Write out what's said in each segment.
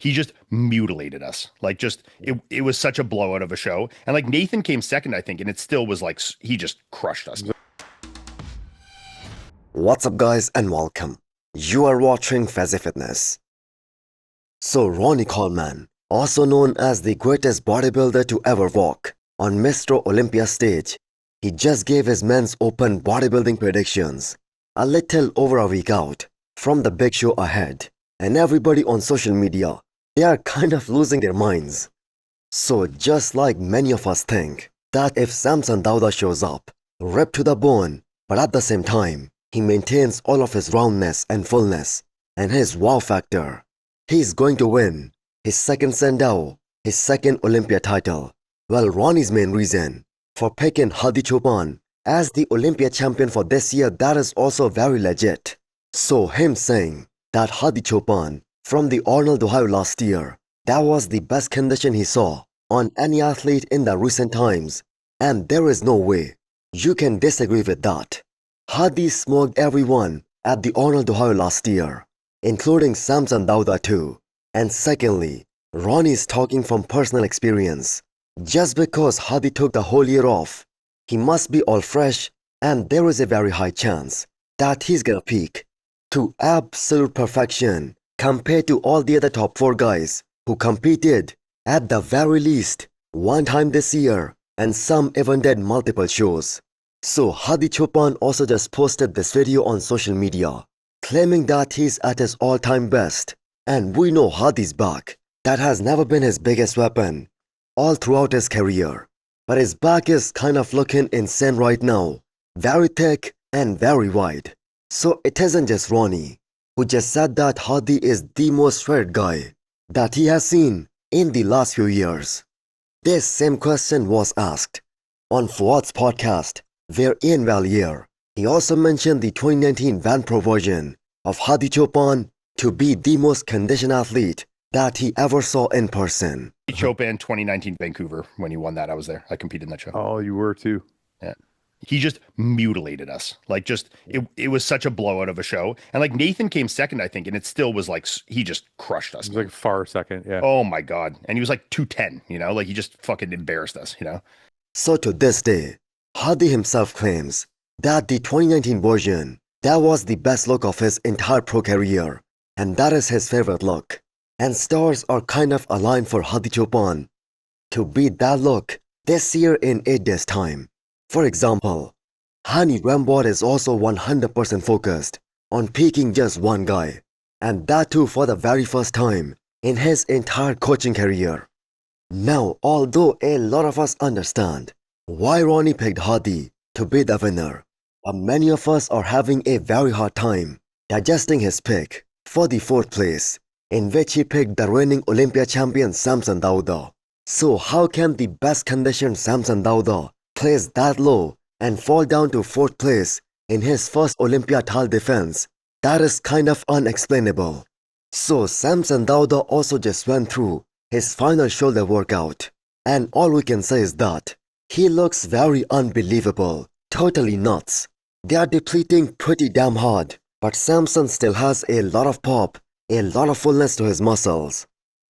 he just mutilated us. Like just it was such a blowout of a show. And like Nathan came second, I think, and it still was like he just crushed us. What's up guys and welcome. You are watching Fazi Fitness. So Ronnie Coleman, also known as the greatest bodybuilder to ever walk on Mr. Olympia stage, he just gave his men's open bodybuilding predictions a little over a week out from the big show ahead, and everybody on social media, they are kind of losing their minds. So just like many of us think that if Samson Dauda shows up, ripped to the bone, but at the same time, he maintains all of his roundness and fullness and his wow factor, he's going to win his second Sandow, his second Olympia title. Well, Ronnie's main reason for picking Hadi Chopan as the Olympia champion for this year, that is also very legit. So him saying that Hadi Chopan from the Arnold, Ohio last year, that was the best condition he saw on any athlete in the recent times, and there is no way you can disagree with that. Hadi smoked everyone at the Arnold, Ohio last year, including Samson Dauda too. And secondly, Ronnie is talking from personal experience. Just because Hadi took the whole year off, he must be all fresh, and there is a very high chance that he's gonna peak to absolute perfection compared to all the other top 4 guys who competed at the very least one time this year, and some even did multiple shows. So Hadi Chopan also just posted this video on social media, claiming that he's at his all-time best. And we know Hadi's back. That has never been his biggest weapon all throughout his career. But his back is kind of looking insane right now. Very thick and very wide. So it isn't just Ronnie who just said that Hadi is the most shredded guy that he has seen in the last few years. This same question was asked on Fuad's podcast, where Ian Valier, he also mentioned the 2019 Van Pro version of Hadi Chopan to be the most conditioned athlete that he ever saw in person. Hadi Chopan 2019 Vancouver, when he won that, I was there. I competed in that show. Oh, you were too. Yeah. He just mutilated us. Like just it was such a blowout of a show. And like Nathan came second, I think, and it still was like he just crushed us. It was like far second, yeah. Oh my God. And he was like 210, like he just fucking embarrassed us. So to this day, Hadi himself claims that the 2019 version, that was the best look of his entire pro career, and that is his favorite look. And stars are kind of aligned for Hadi Chopan to beat that look this year in 8 days time. For example, Hani Rambod is also 100% focused on picking just one guy, and that too for the very first time in his entire coaching career. Now, although a lot of us understand why Ronnie picked Hadi to be the winner, but many of us are having a very hard time digesting his pick for the 4th place, in which he picked the reigning Olympia champion Samson Dauda. So how can the best conditioned Samson Dauda place that low and fall down to 4th place in his first Olympia title defense? That is kind of unexplainable. So Samson Dauda also just went through his final shoulder workout, and all we can say is that he looks very unbelievable, totally nuts. They are depleting pretty damn hard, but Samson still has a lot of pop, a lot of fullness to his muscles,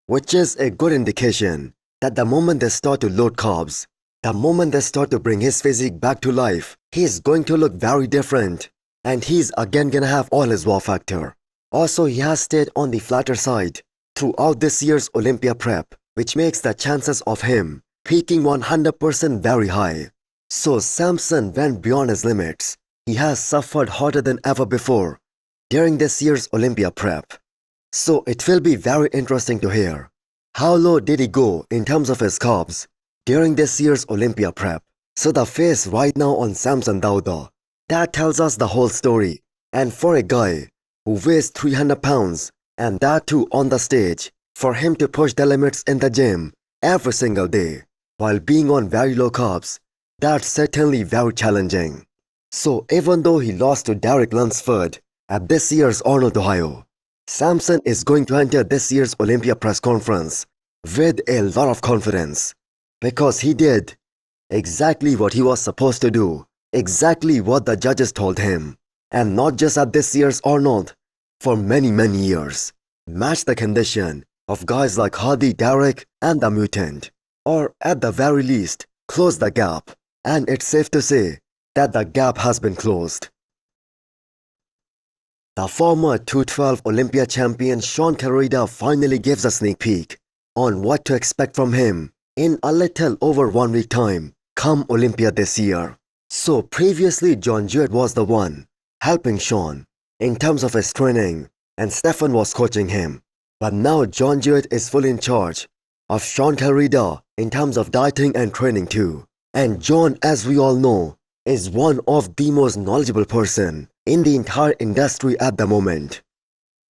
which is a good indication that the moment they start to load carbs, the moment they start to bring his physique back to life, he's going to look very different, and he's again gonna have all his wow factor. Also, he has stayed on the flatter side throughout this year's Olympia prep, which makes the chances of him peaking 100% very high. So Samson went beyond his limits. He has suffered harder than ever before during this year's Olympia prep. So it will be very interesting to hear how low did he go in terms of his carbs during this year's Olympia prep. So the face right now on Samson Dauda, that tells us the whole story. And for a guy who weighs 300 pounds, and that too on the stage, for him to push the limits in the gym every single day while being on very low carbs, that's certainly very challenging. So even though he lost to Derek Lunsford at this year's Arnold, Ohio, Samson is going to enter this year's Olympia press conference with a lot of confidence, because he did exactly what he was supposed to do, exactly what the judges told him, and not just at this year's Arnold, for many years. Match the condition, of guys like Hadi, Derek, and the Mutant, or at the very least, close the gap. And it's safe to say that the gap has been closed. The former 212 Olympia champion Shawn Clarida finally gives a sneak peek on what to expect from him in a little over 1 week time come Olympia this year. So previously John Jewett was the one helping Shaun in terms of his training and Stefan was coaching him. But now John Jewett is fully in charge of Shawn Clarida in terms of dieting and training too. And John, as we all know, is one of the most knowledgeable person in the entire industry at the moment.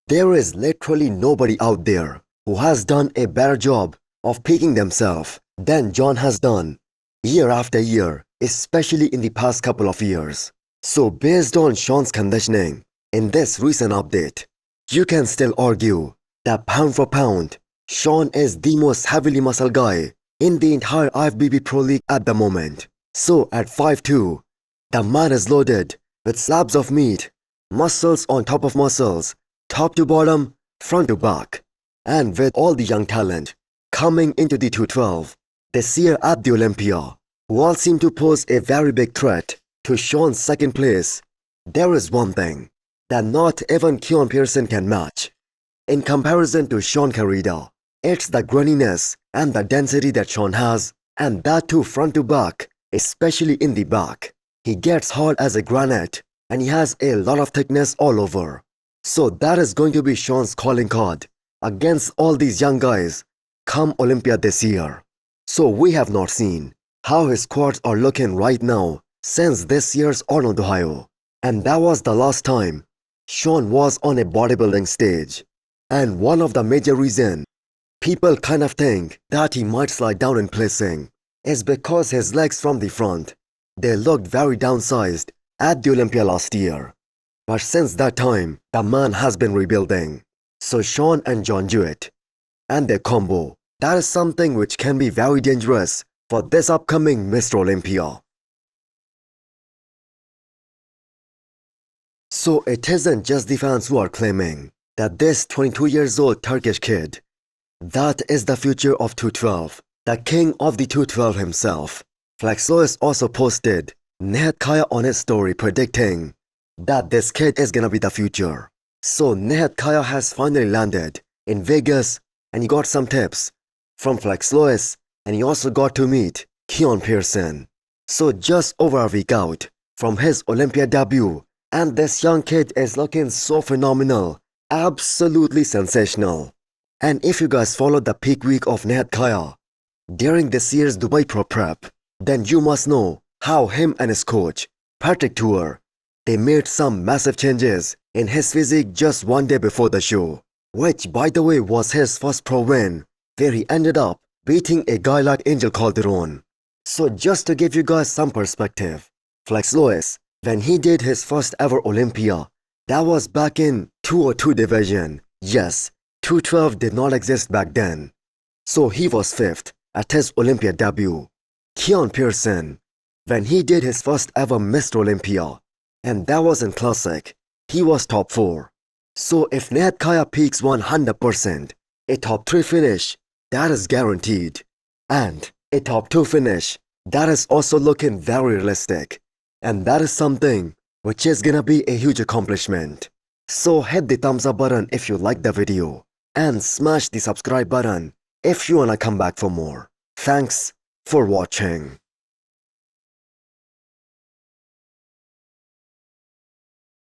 There is literally nobody out there who has done a better job of peaking themselves than John has done year after year, especially in the past couple of years. So based on Shaun's conditioning in this recent update, you can still argue that pound for pound, Shaun is the most heavily muscle guy in the entire IFBB Pro League at the moment. So at 5'2", the man is loaded with slabs of meat, muscles on top of muscles, top to bottom, front to back. And with all the young talent coming into the 212 this year at the Olympia, who all seem to pose a very big threat to Shaun's second place, there is one thing that not even Keon Pearson can match. In comparison to Shawn Clarida, it's the graininess and the density that Shaun has, and that too front to back, especially in the back. He gets hard as a granite and he has a lot of thickness all over. So that is going to be Shaun's calling card against all these young guys come Olympia this year. So we have not seen how his quads are looking right now since this year's Arnold, Ohio. And that was the last time Shaun was on a bodybuilding stage. And one of the major reasons people kind of think that he might slide down in placing is because his legs from the front, they looked very downsized at the Olympia last year. But since that time, the man has been rebuilding. So Shaun and John Jewett and their combo, that is something which can be very dangerous for this upcoming Mr. Olympia. So it isn't just the fans who are claiming that this 22 years old Turkish kid, that is the future of 212, the king of the 212 himself. Flex Lois also posted Nihat Kaya on his story predicting that this kid is gonna be the future. So Nihat Kaya has finally landed in Vegas and he got some tips from Flex Lois and he also got to meet Keon Pearson. So just over a week out from his Olympia debut, and this young kid is looking so phenomenal, absolutely sensational. And if you guys followed the peak week of Nihat Kaya during this year's Dubai Pro Prep, then you must know how him and his coach, Patrick Tour, they made some massive changes in his physique just one day before the show, which by the way was his first pro win, where he ended up beating a guy like Angel Calderon. So just to give you guys some perspective, Flex Lois, when he did his first ever Olympia, that was back in 202 division. Yes, 212 did not exist back then. So he was 5th at his Olympia debut. Keon Pearson, when he did his first ever Mr. Olympia, and that was in Classic, he was top 4. So if Nihat Kaya peaks 100%, a top 3 finish, that is guaranteed. And a top 2 finish, that is also looking very realistic. And that is something which is gonna be a huge accomplishment. So hit the thumbs up button if you like the video, and smash the subscribe button if you wanna come back for more. Thanks for watching.